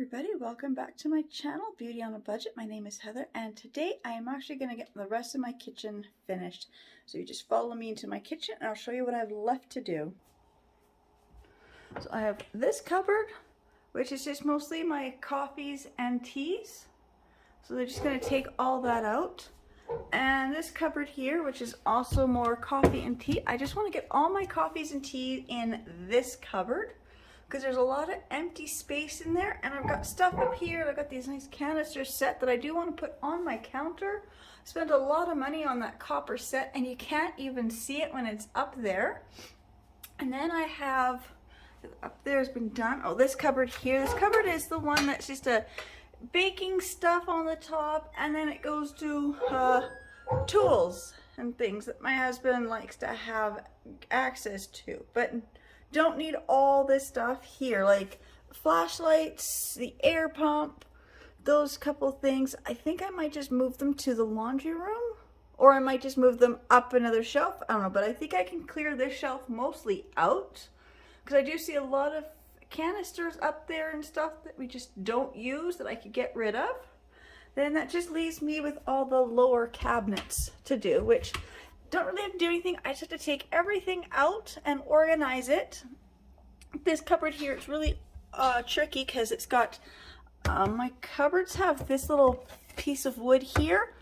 everybody, welcome back to my channel, Beauty on a Budget. My name is Heather, and today I am actually going to get the rest of my kitchen finished. So you just follow me into my kitchen and I'll show you what I have left to do. So I have this cupboard, which is just mostly my coffees and teas. So they're just going to take all that out. And this cupboard here, which is also more coffee and tea. I just want to get all my coffees and tea in this cupboard, because there's a lot of empty space in there, and I've got stuff up here. I've got these nice canisters set that I do want to put on my counter. I spent a lot of money on that copper set, and you can't even see it when it's up there. And then I have, up there has been done. Oh, this cupboard here. This cupboard is the one that's just a baking stuff on the top, and then it goes to tools and things that my husband likes to have access to. But don't need all this stuff here, like flashlights, the air pump, those couple things. I think I might just move them to the laundry room, or I might just move them up another shelf. I don't know, but I think I can clear this shelf mostly out, because I do see a lot of canisters up there and stuff that we just don't use that I could get rid of. Then that just leaves me with all the lower cabinets to do, which don't really have to do anything. I just have to take everything out and organize it. This cupboard here is really tricky because it's got, my cupboards have this little piece of wood here.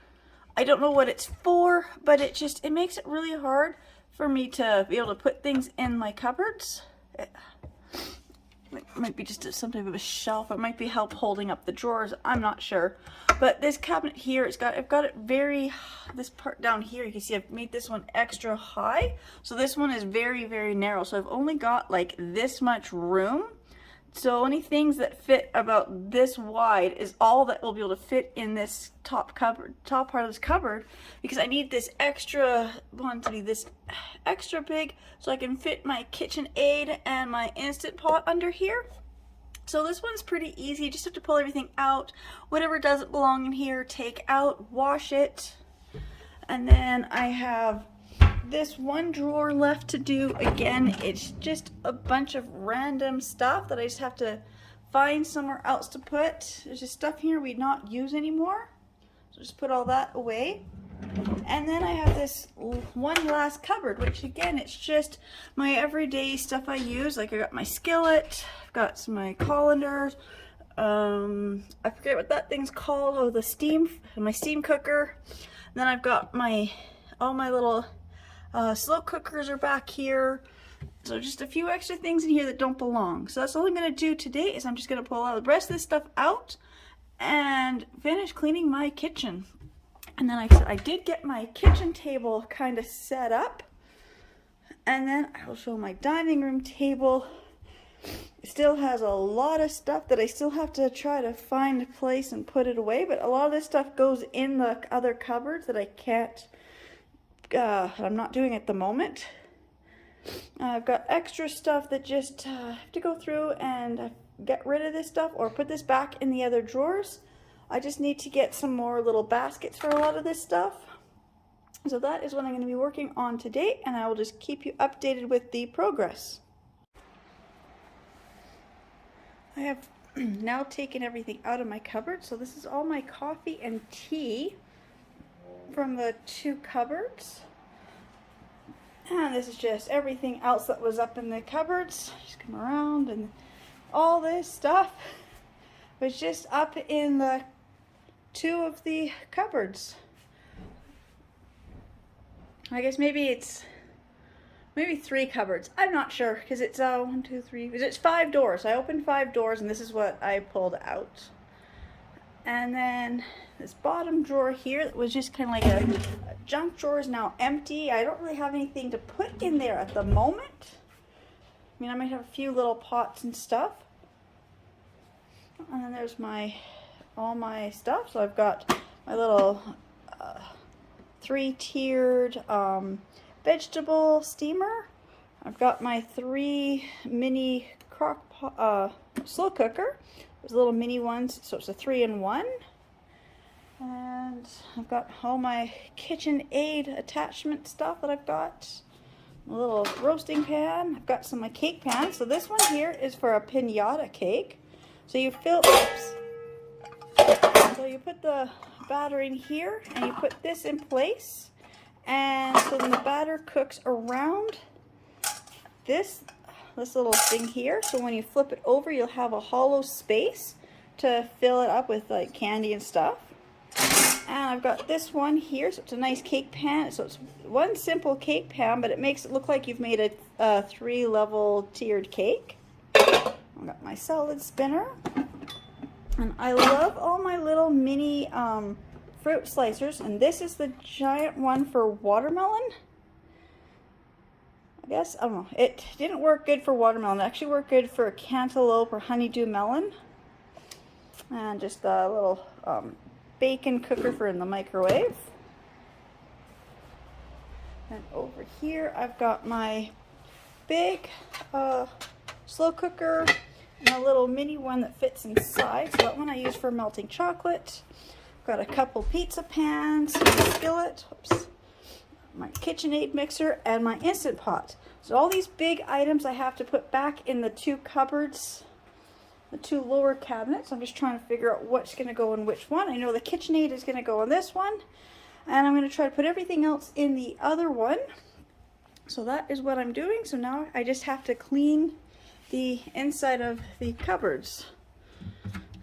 I don't know what it's for, but it makes it really hard for me to be able to put things in my cupboards. It might be just some type of a shelf. It might be help holding up the drawers. I'm not sure. But this cabinet here, I've got it very, this part down here, you can see I've made this one extra high. So this one is very, very narrow. So I've only got like this much room. So only things that fit about this wide is all that will be able to fit in this top part of this cupboard, because I need this extra one to be this extra big so I can fit my KitchenAid and my Instant Pot under here. So this one's pretty easy. You just have to pull everything out. Whatever doesn't belong in here, take out, wash it. And then I have this one drawer left to do. Again, it's just a bunch of random stuff that I just have to find somewhere else to put. There's just stuff here we not use anymore, so just put all that away. And then I have this one last cupboard, which again, it's just my everyday stuff I use. Like I got my skillet, I've got some my colanders, I forget what that thing's called. Oh, my steam cooker. And then I've got all my little slow cookers are back here. So just a few extra things in here that don't belong. So that's all I'm going to do today, is I'm just going to pull all the rest of this stuff out and finish cleaning my kitchen. And then I did get my kitchen table kind of set up. And then I will show my dining room table. It still has a lot of stuff that I still have to try to find a place and put it away. But a lot of this stuff goes in the other cupboards that I can't, I'm not doing at the moment. I've got extra stuff that just have to go through and get rid of this stuff or put this back in the other drawers. I just need to get some more little baskets for a lot of this stuff. So that is what I'm going to be working on today, and I will just keep you updated with the progress. I have now taken everything out of my cupboard. So this is all my coffee and tea from the two cupboards. And this is just everything else that was up in the cupboards. Just come around, and all this stuff was just up in the two of the cupboards. I guess maybe it's three cupboards. I'm not sure, because it's 1, 2, 3. It's 5 doors. I opened 5 doors, and this is what I pulled out. And then this bottom drawer here that was just kind of like a junk drawer is now empty. I don't really have anything to put in there at the moment. I mean, I might have a few little pots and stuff. And then there's all my stuff. So I've got my little 3-tiered vegetable steamer. I've got my 3 mini slow cooker. There's little mini ones, so it's a 3-in-1. And I've got all my KitchenAid attachment stuff that I've got. A little roasting pan. I've got some of my cake pans. So this one here is for a piñata cake. So you put the batter in here and you put this in place, and so then the batter cooks around this little thing here. So when you flip it over, you'll have a hollow space to fill it up with like candy and stuff. And I've got this one here, so it's a nice cake pan. So it's one simple cake pan, but it makes it look like you've made a 3-level tiered cake. I've got my salad spinner. And I love all my little mini fruit slicers. And this is the giant one for watermelon. I guess, I don't know. It didn't work good for watermelon. It actually worked good for cantaloupe or honeydew melon. And just a little bacon cooker for in the microwave. And over here I've got my big slow cooker and a little mini one that fits inside. So that one I use for melting chocolate. I've got a couple pizza pans, a skillet, oops, my KitchenAid mixer, and my Instant Pot. So all these big items I have to put back in the 2 cupboards, the 2 lower cabinets. I'm just trying to figure out what's going to go in which one. I know the KitchenAid is going to go in this one, and I'm going to try to put everything else in the other one. So that is what I'm doing. So now I just have to clean the inside of the cupboards.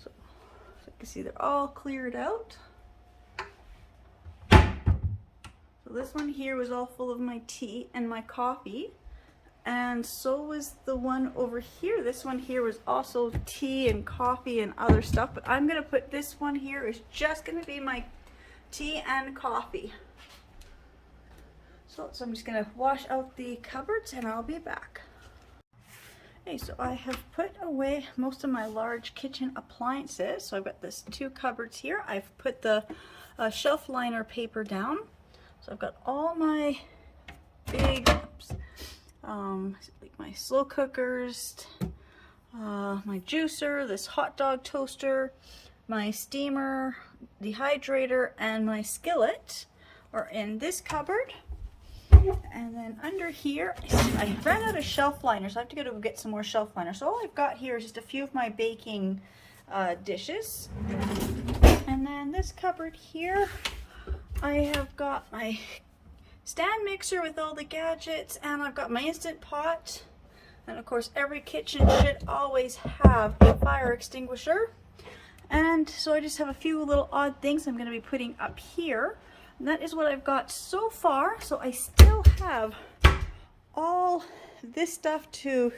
So you can see they're all cleared out. So this one here was all full of my tea and my coffee. And so was the one over here. This one here was also tea and coffee and other stuff. But I'm going to put this one here is just going to be my tea and coffee. So I'm just going to wash out the cupboards and I'll be back. Okay, so I have put away most of my large kitchen appliances. So I've got this 2 cupboards here. I've put the shelf liner paper down. So I've got all my big, like my slow cookers, my juicer, this hot dog toaster, my steamer, dehydrator, and my skillet are in this cupboard. And then under here, I ran out of shelf liners, so I have to go get some more shelf liners. So all I've got here is just a few of my baking dishes. And then this cupboard here, I have got my stand mixer with all the gadgets, and I've got my Instant Pot. And of course, every kitchen should always have a fire extinguisher. And so I just have a few little odd things I'm going to be putting up here. And that is what I've got so far. So I still have all this stuff to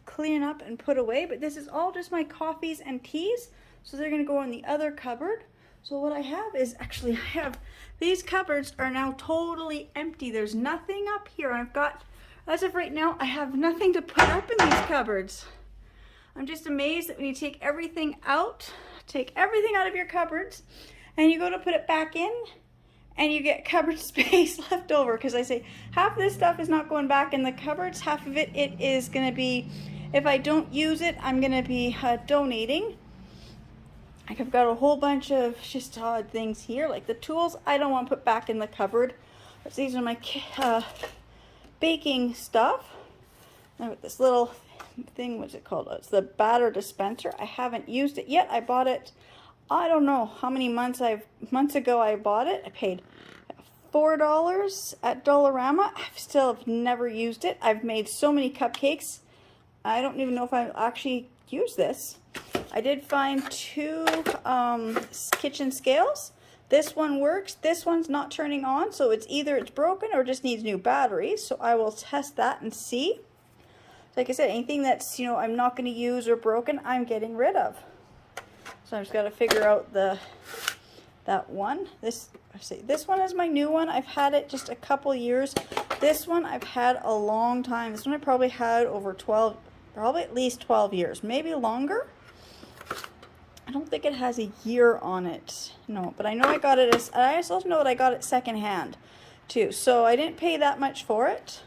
clean up and put away, but this is all just my coffees and teas. So they're going to go in the other cupboard. So what I have is actually, I have these cupboards are now totally empty. There's nothing up here. I've got, as of right now, I have nothing to put up in these cupboards. I'm just amazed that when you take everything out of your cupboards and you go to put it back in, and you get cupboard space left over, because I say half this stuff is not going back in the cupboards, half of it is going to be, if I don't use it, I'm going to be donating. Like I've got a whole bunch of just odd things here, like the tools I don't want to put back in the cupboard. But these are my baking stuff. I've got this little thing, what's it called? It's the batter dispenser. I haven't used it yet. I bought it, I don't know how many months ago I bought it. I paid $4 at Dollarama. I still have never used it. I've made so many cupcakes. I don't even know if I actually use this. I did find 2 kitchen scales. This one works. This one's not turning on, so it's either it's broken or just needs new batteries. So I will test that and see. Like I said, anything that's, I'm not going to use or broken, I'm getting rid of. So I've just got to figure out that one. This one is my new one. I've had it just a couple years. This one I've had a long time. This one I probably had over probably at least 12 years, maybe longer. I don't think it has a year on it. No, but I know I got it I also know that I got it secondhand too. So I didn't pay that much for it.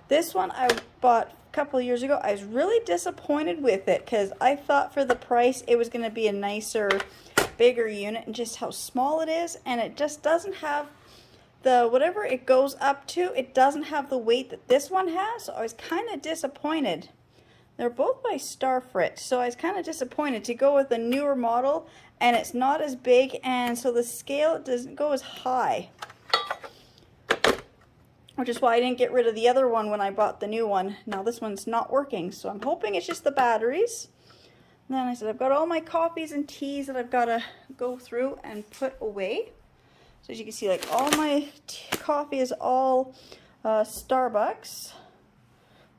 This one I bought a couple years ago. I was really disappointed with it because I thought for the price it was going to be a nicer, bigger unit, and just how small it is, and it just doesn't have the whatever it goes up to, it doesn't have the weight that this one has. So I was kind of disappointed They're both by Starfrit, so I was kind of disappointed to go with the newer model, and it's not as big, and so the scale doesn't go as high. Which is why I didn't get rid of the other one when I bought the new one. Now this one's not working, so I'm hoping it's just the batteries. And then I said I've got all my coffees and teas that I've got to go through and put away. So as you can see, like all my coffee is all Starbucks.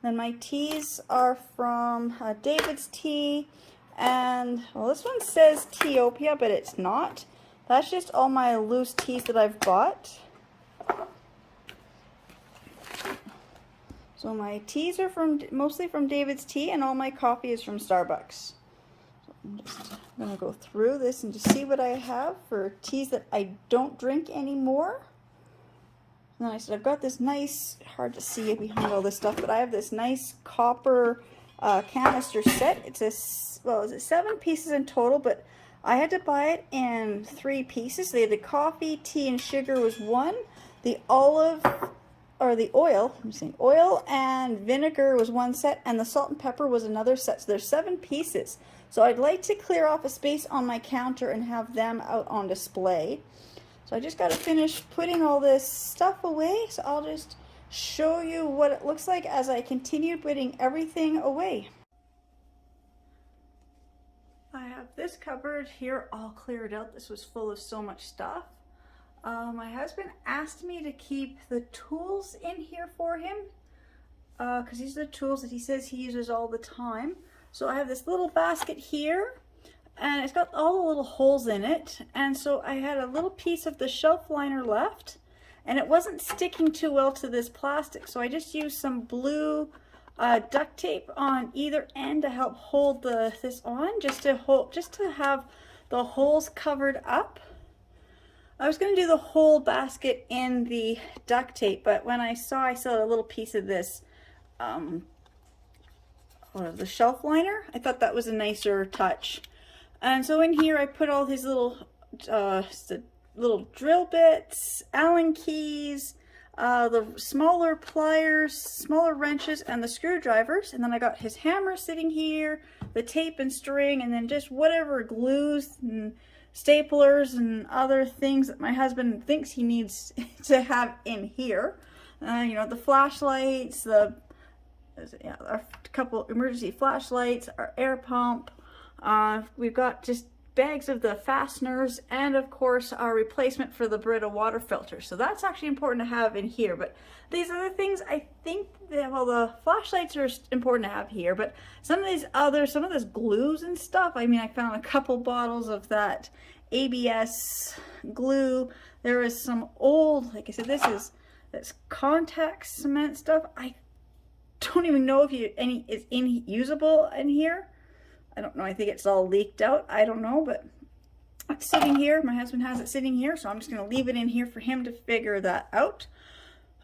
Then my teas are from David's Tea, and well, this one says Teopia, but it's not. That's just all my loose teas that I've bought. So my teas are mostly from David's Tea, and all my coffee is from Starbucks. So I'm just going to go through this and just see what I have for teas that I don't drink anymore. And then I said I've got this nice, hard to see behind all this stuff, but I have this nice copper canister set. It's well, is it 7 pieces in total, but I had to buy it in 3 pieces. The coffee, tea, and sugar was one. The oil, I'm saying oil and vinegar was one set, and the salt and pepper was another set. So there's 7 pieces. So I'd like to clear off a space on my counter and have them out on display. So I just got to finish putting all this stuff away. So I'll just show you what it looks like as I continue putting everything away. I have this cupboard here all cleared out. This was full of so much stuff. My husband asked me to keep the tools in here for him because these are the tools that he says he uses all the time. So I have this little basket here, and it's got all the little holes in it, and so I had a little piece of the shelf liner left, and it wasn't sticking too well to this plastic, so I just used some blue duct tape on either end to help hold this on, just to have the holes covered up. I was going to do the whole basket in the duct tape, but when I saw a little piece of this the shelf liner, I thought that was a nicer touch. And so in here I put all these little drill bits, Allen keys, the smaller pliers, smaller wrenches, and the screwdrivers. And then I got his hammer sitting here, the tape and string, and then just whatever glues and staplers and other things that my husband thinks he needs to have in here. You know, the flashlights, a couple emergency flashlights, our air pump. We've got just bags of the fasteners, and of course our replacement for the Brita water filter. So that's actually important to have in here. But these other things, I think that, well, the flashlights are important to have here, but some of this glues and stuff, I mean, I found a couple bottles of that ABS glue. There is some old, like I said, this contact cement stuff. I don't even know if is usable in here. I don't know. I think it's all leaked out. I don't know, but it's sitting here. My husband has it sitting here, so I'm just going to leave it in here for him to figure that out.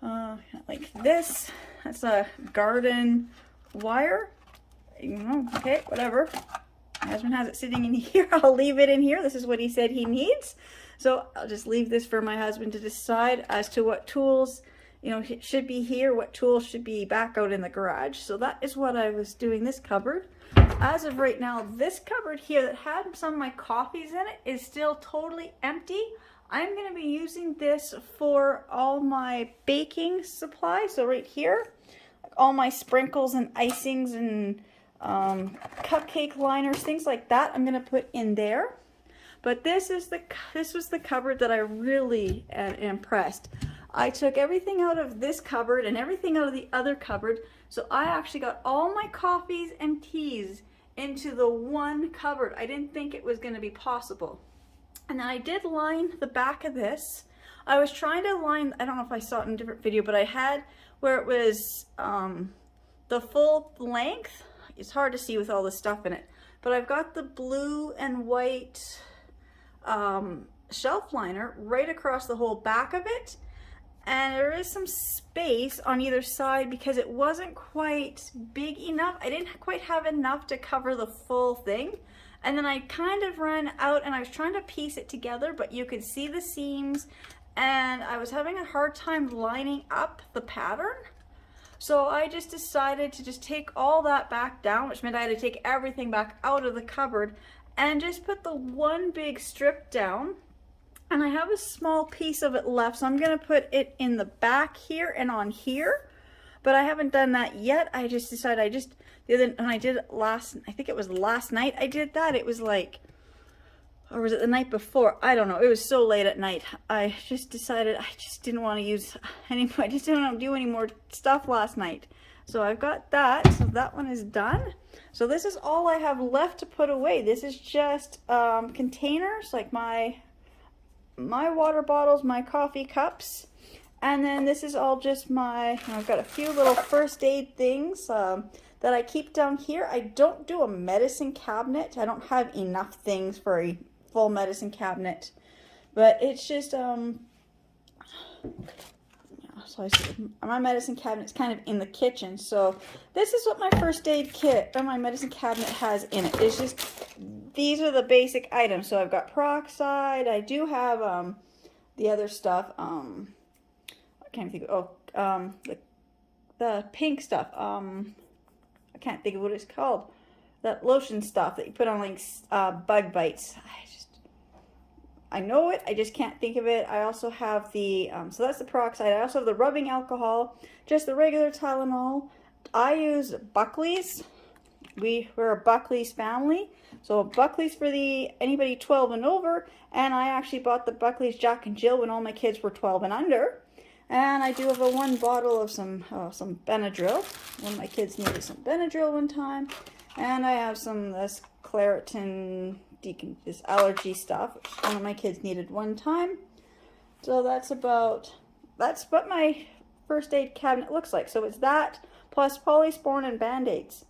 Like this. That's a garden wire. You know, okay, whatever. My husband has it sitting in here. I'll leave it in here. This is what he said he needs. So I'll just leave this for my husband to decide as to what tools, you know, should be here, what tools should be back out in the garage. So that is what I was doing this cupboard. As of right now, this cupboard here that had some of my coffees in it is still totally empty. I'm going to be using this for all my baking supplies. So right here, all my sprinkles and icings and cupcake liners, things like that, I'm going to put in there. But this was the cupboard that I really am impressed. I took everything out of this cupboard and everything out of the other cupboard, so I actually got all my coffees and teas into the one cupboard. I didn't think it was going to be possible. And then I did line the back of this. I was trying to line, I don't know if I saw it in a different video, but I had where it was the full length. It's hard to see with all the stuff in it, but I've got the blue and white shelf liner right across the whole back of it. And there is some space on either side because it wasn't quite big enough. I didn't quite have enough to cover the full thing. And then I kind of ran out and I was trying to piece it together, but you could see the seams and I was having a hard time lining up the pattern. So I just decided to just take all that back down, which meant I had to take everything back out of the cupboard and just put the one big strip down. And I have a small piece of it left, so I'm gonna put it in the back here and on here. But I haven't done that yet. I just decided when I did it I think it was last night I did that. It was like, or was it the night before? I don't know. It was so late at night. I just decided I just didn't want to use any, I just didn't want to do any more stuff last night. So I've got that. So that one is done. So this is all I have left to put away. This is just containers, like my water bottles, my coffee cups. And then this is all just I've got a few little first aid things that I keep down here. I don't do a medicine cabinet. I don't have enough things for a full medicine cabinet, but it's just so my medicine cabinet's kind of in the kitchen. So this is what my first aid kit or my medicine cabinet has in it. It's just, these are the basic items. So I've got peroxide. I do have the other stuff. I can't think of the pink stuff. I can't think of what it's called. That lotion stuff that you put on like bug bites. I know it, I just can't think of it. I also have the, so that's the peroxide. I also have the rubbing alcohol, just the regular Tylenol. I use Buckley's. We're a Buckley's family. So Buckley's for anybody 12 and over. And I actually bought the Buckley's Jack and Jill when all my kids were 12 and under. And I do have one bottle of some Benadryl. One of my kids needed some Benadryl one time. And I have this Claritin, this allergy stuff, which one of my kids needed one time. So that's what my first aid cabinet looks like. So it's that plus Polysporin and Band-Aids.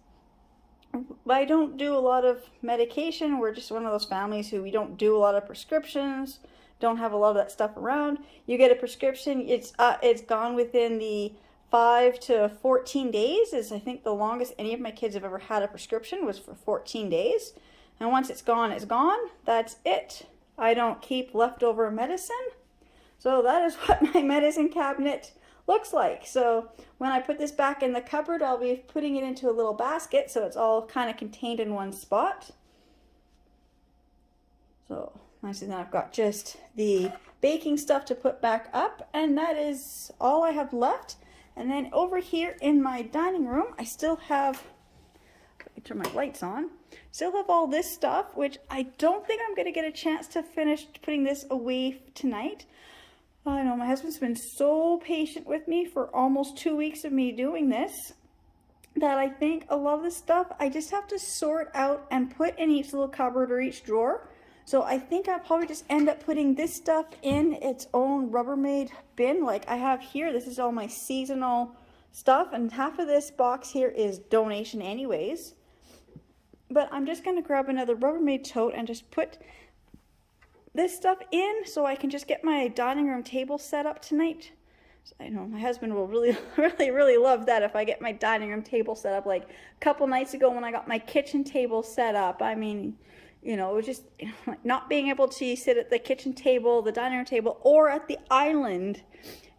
I don't do a lot of medication. We're just one of those families who we don't do a lot of prescriptions, don't have a lot of that stuff around. You get a prescription, it's gone within the 5 to 14 days is I think the longest any of my kids have ever had a prescription was for 14 days. And once it's gone, it's gone. That's it. I don't keep leftover medicine. So that is what my medicine cabinet looks like. So when I put this back in the cupboard, I'll be putting it into a little basket so it's all kind of contained in one spot. So then I've got just the baking stuff to put back up, and that is all I have left. And then over here in my dining room, I still have, let me turn my lights on, still have all this stuff, which I don't think I'm going to get a chance to finish putting this away tonight. I know my husband's been so patient with me for almost 2 weeks of me doing this that I think a lot of this stuff I just have to sort out and put in each little cupboard or each drawer. So I think I'll probably just end up putting this stuff in its own Rubbermaid bin like I have here. This is all my seasonal stuff, and half of this box here is donation anyways. But I'm just going to grab another Rubbermaid tote and just put this stuff in so I can just get my dining room table set up tonight. So I know my husband will really, really love that if I get my dining room table set up. Like a couple nights ago when I got my kitchen table set up, I mean, you know, it was just like not being able to sit at the kitchen table, the dining room table, or at the island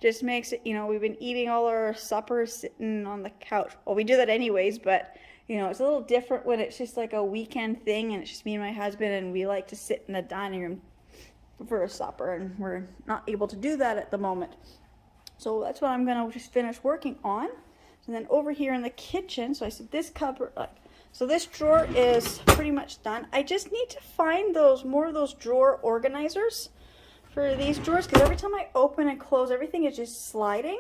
just makes it, you know, we've been eating all our suppers sitting on the couch. Well, we do that anyways, but, you know, it's a little different when it's just like a weekend thing and it's just me and my husband and we like to sit in the dining room for a supper, and we're not able to do that at the moment. So that's what I'm going to just finish working on. And then over here in the kitchen, so I said this cupboard, so this drawer is pretty much done. I just need to find more of those drawer organizers for these drawers, because every time I open and close, everything is just sliding.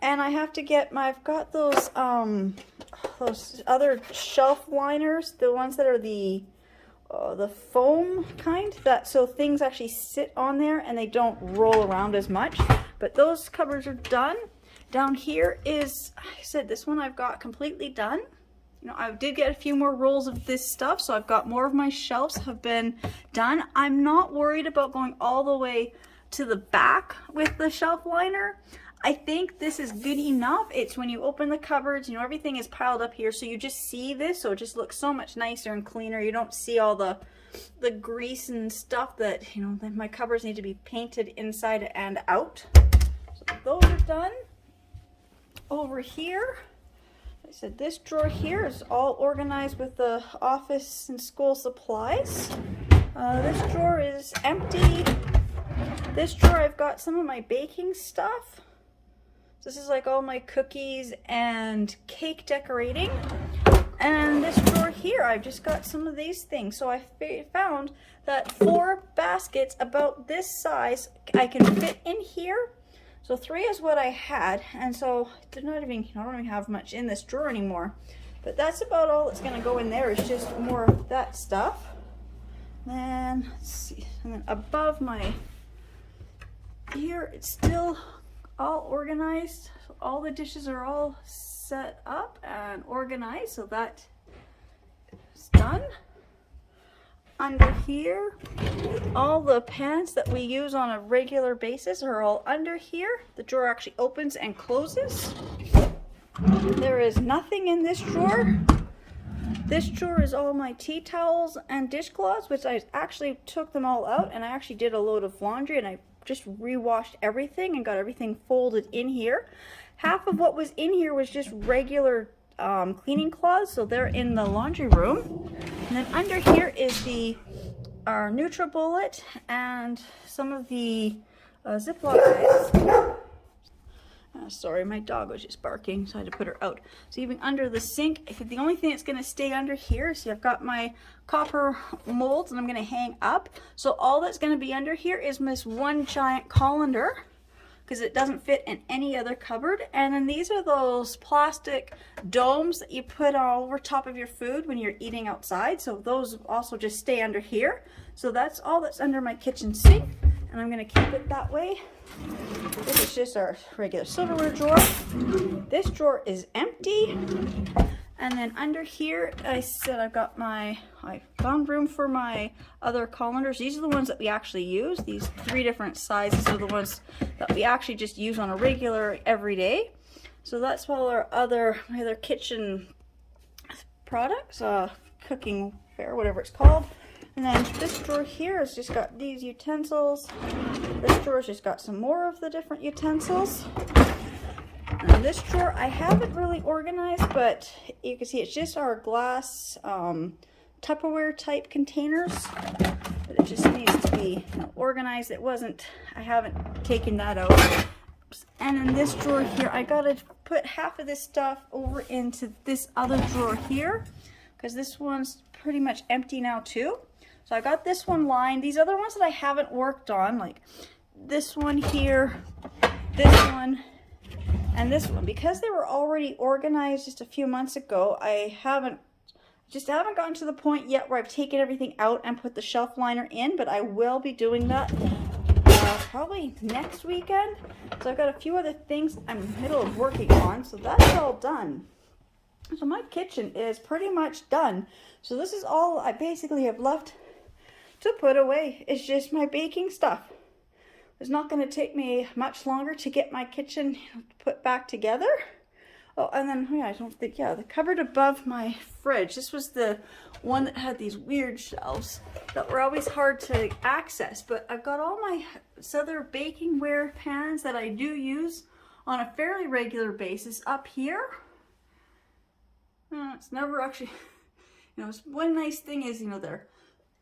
And I have to get I've got those other shelf liners, the ones that are the foam kind, so things actually sit on there and they don't roll around as much. But those cupboards are done. Down here is, I said, this one I've got completely done. You know, I did get a few more rolls of this stuff, so I've got more of my shelves have been done. I'm not worried about going all the way to the back with the shelf liner. I think this is good enough. It's when you open the cupboards, you know, everything is piled up here, so you just see this, so it just looks so much nicer and cleaner. You don't see all the grease and stuff that, you know, that my cupboards need to be painted inside and out. So those are done. over here, I said this drawer here is all organized with the office and school supplies. This drawer is empty. This drawer I've got some of my baking stuff. This is like all my cookies and cake decorating. And this drawer here, I've just got some of these things. So I found that 4 baskets about this size I can fit in here. So 3 is what I had, and so I don't even have much in this drawer anymore. But that's about all that's gonna go in there, is just more of that stuff. Then let's see, and then above my here, it's still all organized. So all the dishes are all set up and organized, so that is done. Under here, all the pans that we use on a regular basis are all under here. The drawer actually opens and closes. There is nothing in this drawer. This drawer is all my tea towels and dishcloths, which I actually took them all out, and I actually did a load of laundry, and I just re-washed everything and got everything folded in here. Half of what was in here was just regular cleaning cloths, so they're in the laundry room. And then under here is our NutriBullet and some of the Ziploc bags. Sorry, my dog was just barking, so I had to put her out. So even under the sink, the only thing that's going to stay under here, see, I've got my copper molds and I'm going to hang up. So all that's going to be under here is this one giant colander, because it doesn't fit in any other cupboard. And then these are those plastic domes that you put all over top of your food when you're eating outside. So those also just stay under here. So that's all that's under my kitchen sink, and I'm gonna keep it that way. This is just our regular silverware drawer. This drawer is empty. And then under here, I said I found room for my other colanders. These are the ones that we actually use. These 3 different sizes are the ones that we actually just use on a regular everyday. So that's all our my other kitchen products, cooking ware, whatever it's called. And then this drawer here has just got these utensils. This drawer's just got some more of the different utensils. And this drawer I haven't really organized, but you can see it's just our glass Tupperware type containers. But it just needs to be organized. I haven't taken that out. And in this drawer here, I gotta put half of this stuff over into this other drawer here, because this one's pretty much empty now too. So I got this one lined. These other ones that I haven't worked on, like this one here, this one, and this one, because they were already organized just a few months ago, I haven't gotten to the point yet where I've taken everything out and put the shelf liner in, but I will be doing that probably next weekend. So I've got a few other things I'm in the middle of working on, so that's all done. So my kitchen is pretty much done. So this is all I basically have left to put away. It's just my baking stuff. It's not going to take me much longer to get my kitchen put back together. Oh, and then, the cupboard above my fridge. This was the one that had these weird shelves that were always hard to access. But I've got all my other baking ware pans that I do use on a fairly regular basis up here. It's never actually, one nice thing is, they're,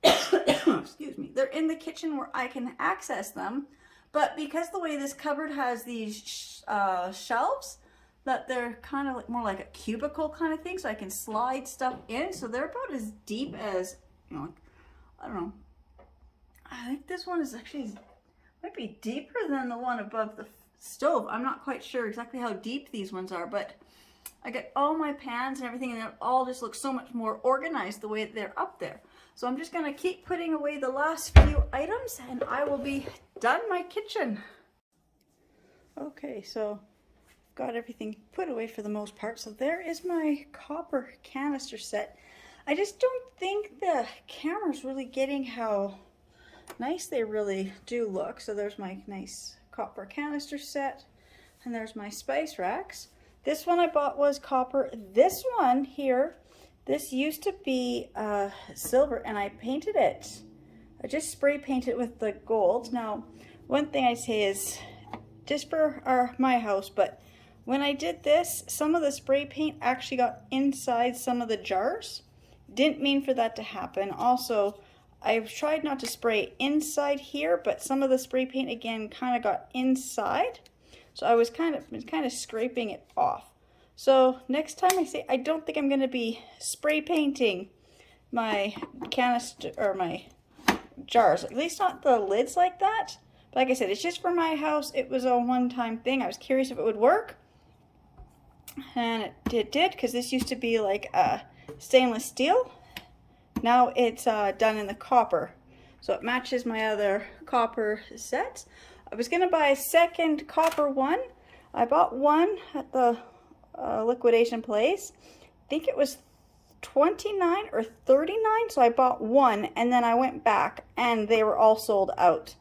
excuse me, they're in the kitchen where I can access them. But because the way this cupboard has these shelves, that they're kind of more like a cubicle kind of thing, so I can slide stuff in. So they're about as deep as, I don't know. I think this one is actually, might be deeper than the one above the stove. I'm not quite sure exactly how deep these ones are, but I got all my pans and everything, and they all just look so much more organized the way that they're up there. So I'm just gonna keep putting away the last few items, and I will be done my kitchen. Okay, so got everything put away for the most part. So there is my copper canister set. I just don't think the camera's really getting how nice they really do look. So there's my nice copper canister set, and there's my spice racks. This one I bought was copper. This one here, this used to be silver, and I painted it. I just spray painted it with the gold. Now, one thing I say is, just for my house, but When I did this, some of the spray paint actually got inside some of the jars. Didn't mean for that to happen. Also, I've tried not to spray inside here, but some of the spray paint again kind of got inside. So I was kind of scraping it off. So next time I don't think I'm going to be spray painting my canister or my jars, at least not the lids like that. But like I said, it's just for my house. It was a one-time thing. I was curious if it would work, and it did, because this used to be like a stainless steel. Now it's done in the copper, so it matches my other copper sets. I was gonna buy a second copper one. I bought one at the liquidation place. I think it was $29 or $39, so I bought one, and then I went back and they were all sold out.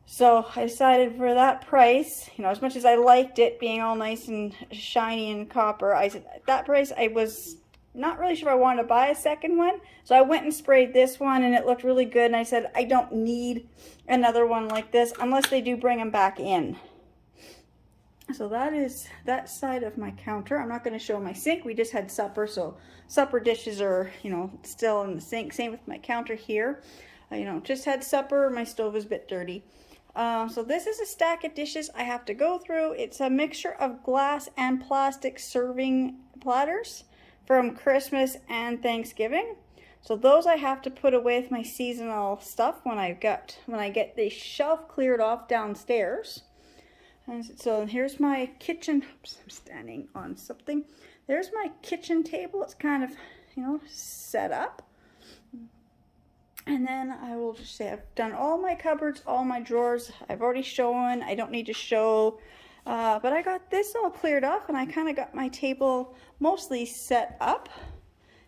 So I decided for that price, you know, as much as I liked it being all nice and shiny and copper, I said at that price I was not really sure if I wanted to buy a second one. So I went and sprayed this one and it looked really good, and I said I don't need another one like this unless they do bring them back in. So that is that side of my counter. I'm not going to show my sink. We just had supper, so supper dishes are, you know, still in the sink. Same with my counter here. You know, just had supper. My stove is a bit dirty. So this is a stack of dishes I have to go through. It's a mixture of glass and plastic serving platters from Christmas and Thanksgiving. So those I have to put away with my seasonal stuff when I get the shelf cleared off downstairs. And so here's my kitchen. Oops, I'm standing on something. There's my kitchen table. It's kind of, you know, set up. And then I will just say I've done all my cupboards, all my drawers. I've already shown. I don't need to show. But I got this all cleared off, and I kind of got my table mostly set up.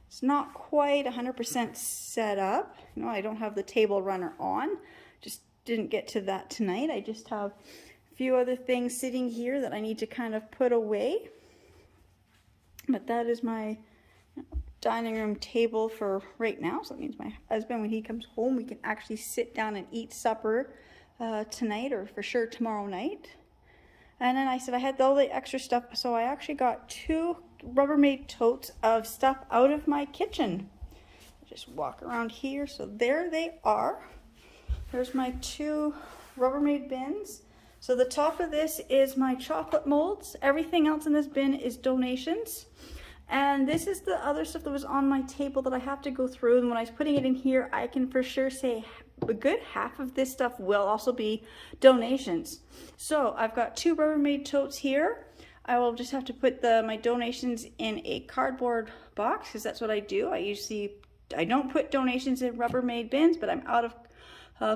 It's not quite 100% set up. You know, I don't have the table runner on. Just didn't get to that tonight. I just have a few other things sitting here that I need to kind of put away. But that is my dining room table for right now. So that means my husband, when he comes home, we can actually sit down and eat supper tonight, or for sure tomorrow night. And then I said I had all the extra stuff, so I actually got 2 Rubbermaid totes of stuff out of my kitchen. Just walk around here. So there they are. There's my 2 Rubbermaid bins. So the top of this is my chocolate molds. Everything else in this bin is donations. And this is the other stuff that was on my table that I have to go through. And when I was putting it in here, I can for sure say a good half of this stuff will also be donations. So I've got 2 Rubbermaid totes here. I will just have to put my donations in a cardboard box, because that's what I do. I don't put donations in Rubbermaid bins, but I'm out of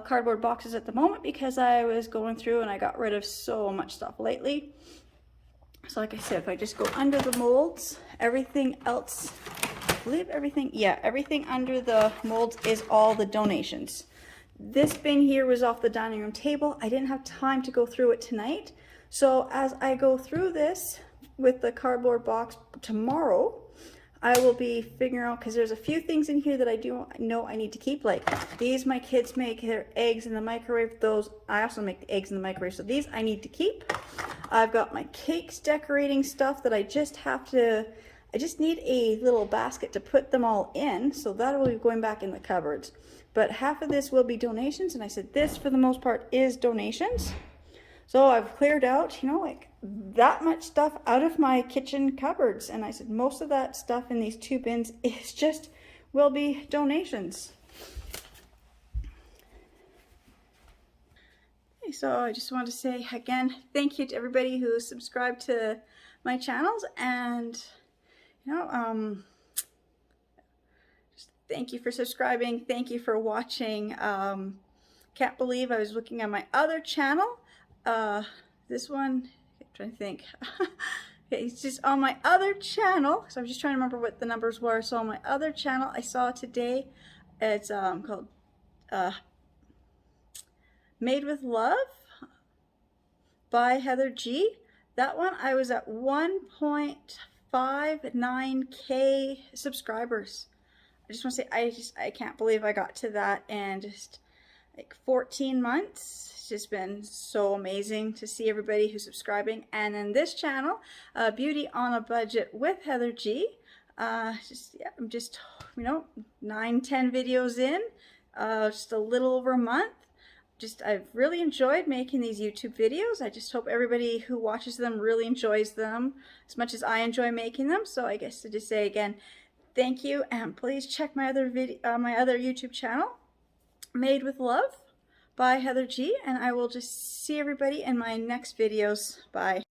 cardboard boxes at the moment because I was going through and I got rid of so much stuff lately. So like I said, if I just go under the molds, everything else, I believe everything under the molds is all the donations. This bin here was off the dining room table. I didn't have time to go through it tonight. So as I go through this with the cardboard box tomorrow, I will be figuring out, because there's a few things in here that I do know I need to keep. Like these, my kids make their eggs in the microwave. Those, I also make the eggs in the microwave. So these I need to keep. I've got my cakes decorating stuff that I just need a little basket to put them all in. So that will be going back in the cupboards. But half of this will be donations. And I said this, for the most part, is donations. So I've cleared out, you know, like that much stuff out of my kitchen cupboards. And I said most of that stuff in these 2 bins will be donations. Okay, so I just want to say again, thank you to everybody who subscribed to my channels, and you know, just thank you for subscribing. Thank you for watching. Can't believe I was looking at my other channel. This one, I'm trying to think. Okay, it's just on my other channel. So I'm just trying to remember what the numbers were. So on my other channel, I saw today, it's called Made with Love by Heather G. That one, I was at 1.59K subscribers. I just want to say, I can't believe I got to that, and just like 14 months. It's just been so amazing to see everybody who's subscribing. And then this channel, Beauty on a Budget with Heather G. I'm just, 9-10 videos in, just a little over a month. I've really enjoyed making these YouTube videos. I just hope everybody who watches them really enjoys them as much as I enjoy making them. So I guess to just say again, thank you, and please check my other YouTube channel, Made with Love by Heather G, and I will just see everybody in my next videos. Bye.